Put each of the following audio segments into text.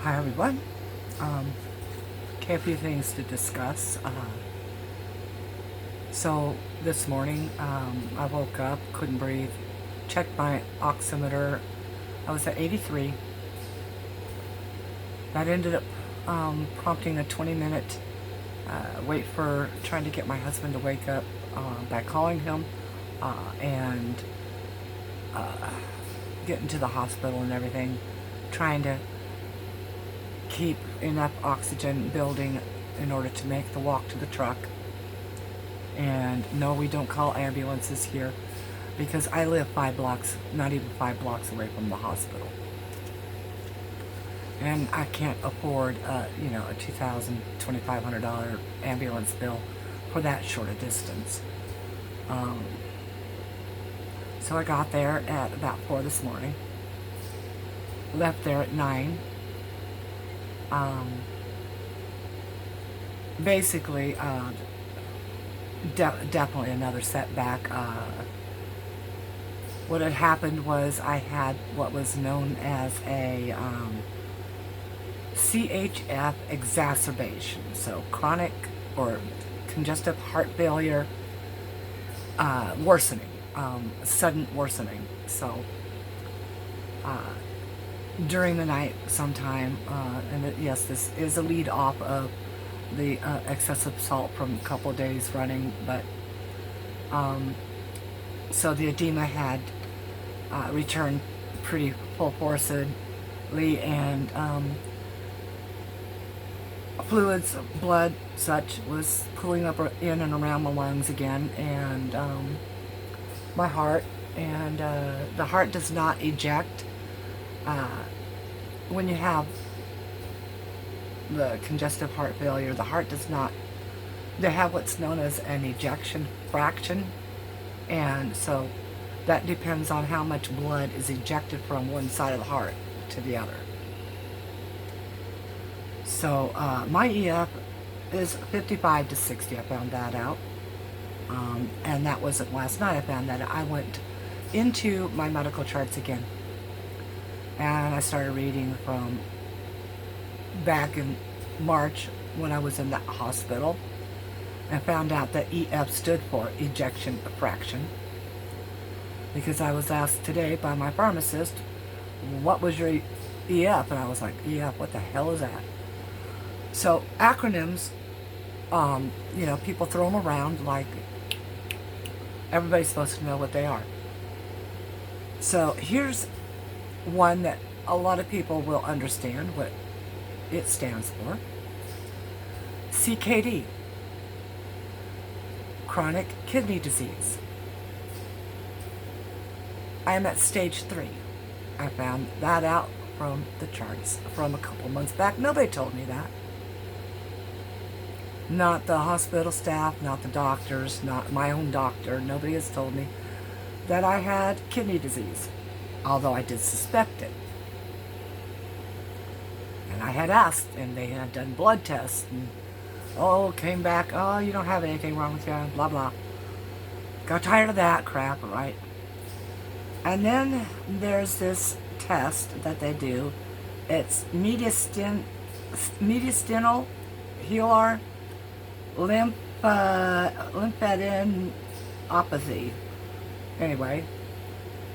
Hi everyone. Okay, a few things to discuss. So this morning, I woke up, couldn't breathe, checked my oximeter. I was at 83. That ended up prompting a 20-minute wait for trying to get my husband to wake up by calling him and getting to the hospital and everything, trying to keep enough oxygen building in order to make the walk to the truck. And no, we don't call ambulances here because I live 5 blocks, not even 5 blocks away from the hospital. And I can't afford, a $2,000, $2,500 ambulance bill for that short a distance. So I got there at about 4 this morning, left there at 9. Basically, definitely another setback. What had happened was I had what was known as a CHF exacerbation, so chronic or congestive heart failure worsening, sudden worsening. So during the night sometime, yes, this is a lead off of the excessive salt from a couple of days running, but so the edema had returned pretty full forcedly, and fluids, blood, such, was pulling up in and around my lungs again, and my heart, and the heart does not eject. When you have the congestive heart failure, the heart does not, they have what's known as an ejection fraction, and so that depends on how much blood is ejected from one side of the heart to the other. So my EF is 55 to 60. I found that out, and that wasn't last night I found that out. I went into my medical charts again, and I started reading from back in March when I was in the hospital, and found out that EF stood for ejection fraction, because I was asked today by my pharmacist, what was your EF? And I was like, EF, what the hell is that? So acronyms, people throw them around like everybody's supposed to know what they are. So here's one that a lot of people will understand what it stands for. CKD, chronic kidney disease. I am at stage 3. I found that out from the charts from a couple months back. Nobody told me that. Not the hospital staff, not the doctors, not my own doctor. Nobody has told me that I had kidney disease, although I did suspect it. And I had asked, and they had done blood tests, and came back, you don't have anything wrong with you, blah, blah. Got tired of that crap, right? And then there's this test that they do. It's mediastinal hilar lymphadenopathy. Anyway,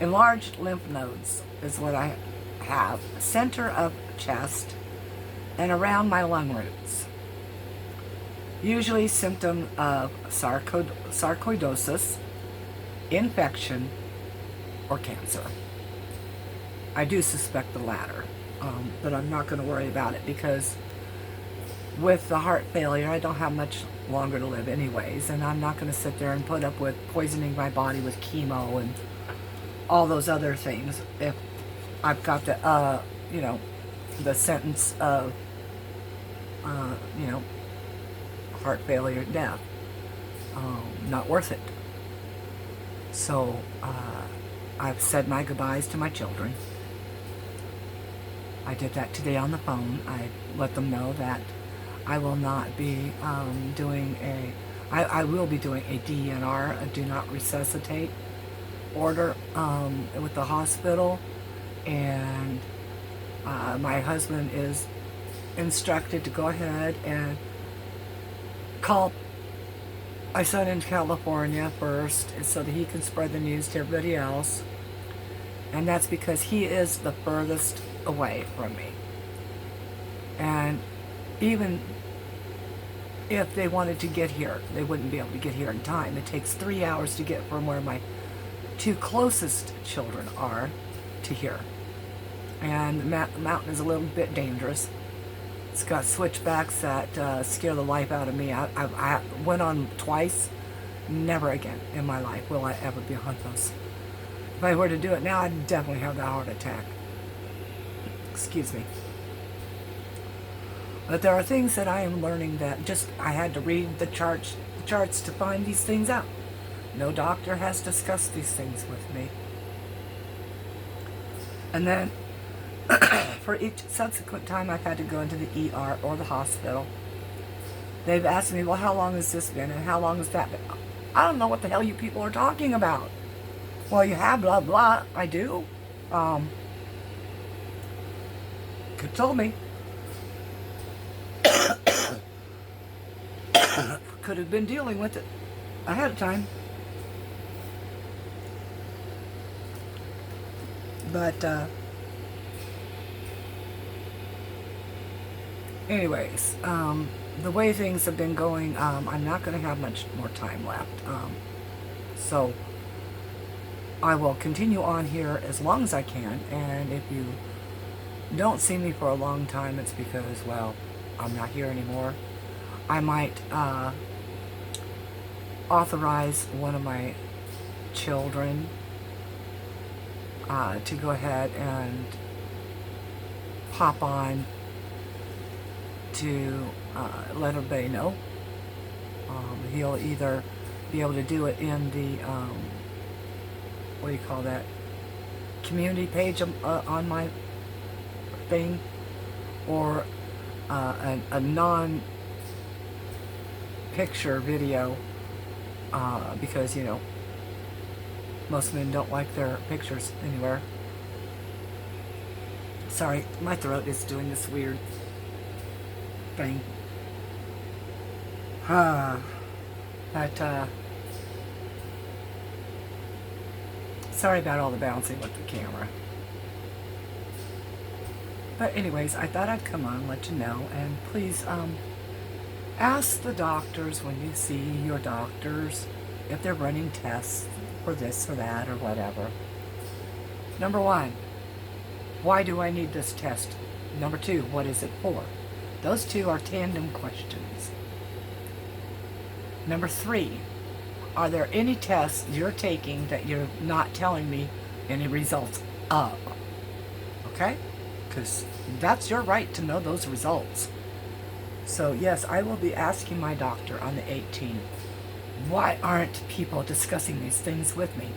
enlarged lymph nodes is what I have. Center of chest and around my lung roots. Usually symptom of sarcoidosis, infection, or cancer. I do suspect the latter, but I'm not going to worry about it because with the heart failure, I don't have much longer to live anyways, and I'm not going to sit there and put up with poisoning my body with chemo and all those other things if I've got the, the sentence of, heart failure, death. Not worth it. So, I've said my goodbyes to my children. I did that today on the phone. I let them know that I will not be doing I will be doing a DNR, a do not resuscitate order with the hospital, and My husband is instructed to go ahead and call my son in California first so that he can spread the news to everybody else. And that's because he is the furthest away from me. And even if they wanted to get here, they wouldn't be able to get here in time. It takes 3 hours to get from where my two closest children are to here. And the mountain is a little bit dangerous. It's got switchbacks that scare the life out of me. I went on twice. Never again in my life will I ever be on those. If I were to do it now, I'd definitely have that heart attack. Excuse me. But there are things that I am learning that just I had to read the charts to find these things out. No doctor has discussed these things with me. And then for each subsequent time I've had to go into the ER or the hospital, they've asked me, well, how long has this been and how long has that been? I don't know what the hell you people are talking about. Well, you have blah blah. I do. Could have told me. Could have been dealing with it ahead of time. But anyways, the way things have been going, I'm not going to have much more time left. So I will continue on here as long as I can. And if you don't see me for a long time, it's because, well, I'm not here anymore. I might authorize one of my children to go ahead and pop on to let everybody know. He'll either be able to do it in the what do you call that, community page on my thing, or a non-picture video, because, you know, most men don't like their pictures anywhere. Sorry, my throat is doing this weird thing. But sorry about all the bouncing with the camera. But anyways, I thought I'd come on and let you know, and please ask the doctors when you see your doctors if they're running tests for this or that or whatever. Number one, why do I need this test? Number two, what is it for? Those two are tandem questions. Number three, are there any tests you're taking that you're not telling me any results of? Okay? Because that's your right to know those results. So yes, I will be asking my doctor on the 18th, why aren't people discussing these things with me?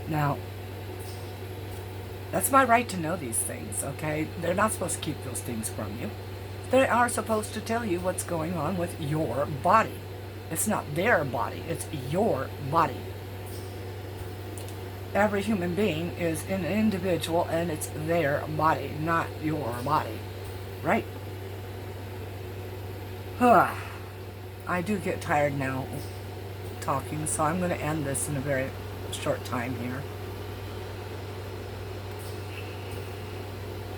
Now, that's my right to know these things, okay? They're not supposed to keep those things from you. They are supposed to tell you what's going on with your body. It's not their body, it's your body. Every human being is an individual, and it's their body, not your body. Right? I do get tired now talking, so I'm going to end this in a very short time here.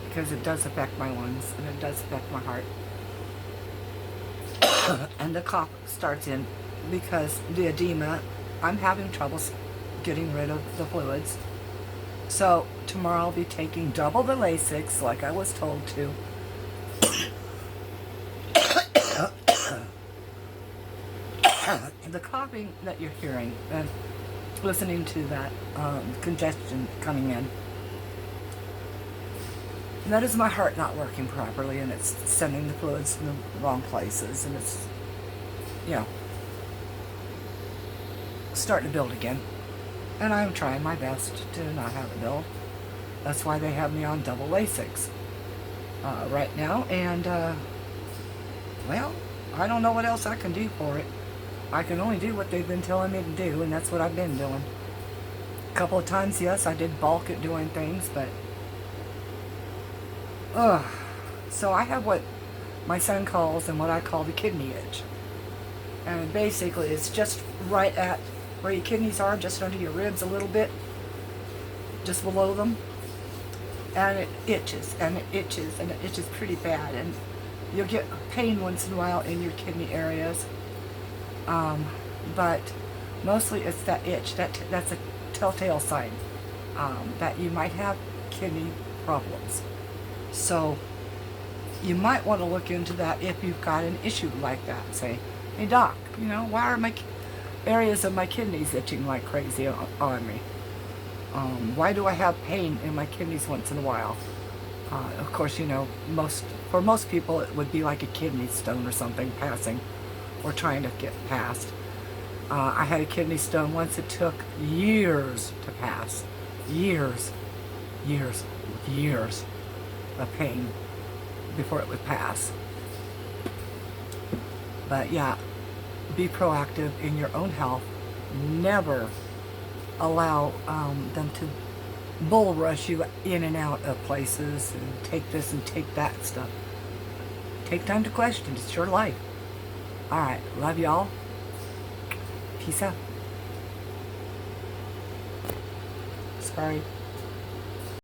Because it does affect my lungs, and it does affect my heart. And the cough starts in because the edema, I'm having trouble getting rid of the fluids. So tomorrow I'll be taking double the Lasix like I was told to. The coughing that you're hearing and listening to that congestion coming in, that is my heart not working properly, and it's sending the fluids in the wrong places, and it's, you know, starting to build again. And I'm trying my best to not have it build. That's why they have me on double Lasix right now. And, well, I don't know what else I can do for it. I can only do what they've been telling me to do, and that's what I've been doing. A couple of times, yes, I did balk at doing things, but Ugh. So I have what my son calls and what I call the kidney itch. And basically it's just right at where your kidneys are, just under your ribs a little bit, just below them. And it itches and it itches and it itches pretty bad. And you'll get pain once in a while in your kidney areas. But mostly it's that itch. That's a telltale sign that you might have kidney problems. So you might want to look into that if you've got an issue like that. Say, hey doc, why are my areas of my kidneys itching like crazy on me? Why do I have pain in my kidneys once in a while? Of course, for most people it would be like a kidney stone or something passing or trying to get past. I had a kidney stone once. It took years to pass. Years of pain before it would pass. But yeah, be proactive in your own health. Never allow them to bull rush you in and out of places and take this and take that stuff. Take time to question. It's your life. Alright, love y'all. Peace out. Sorry.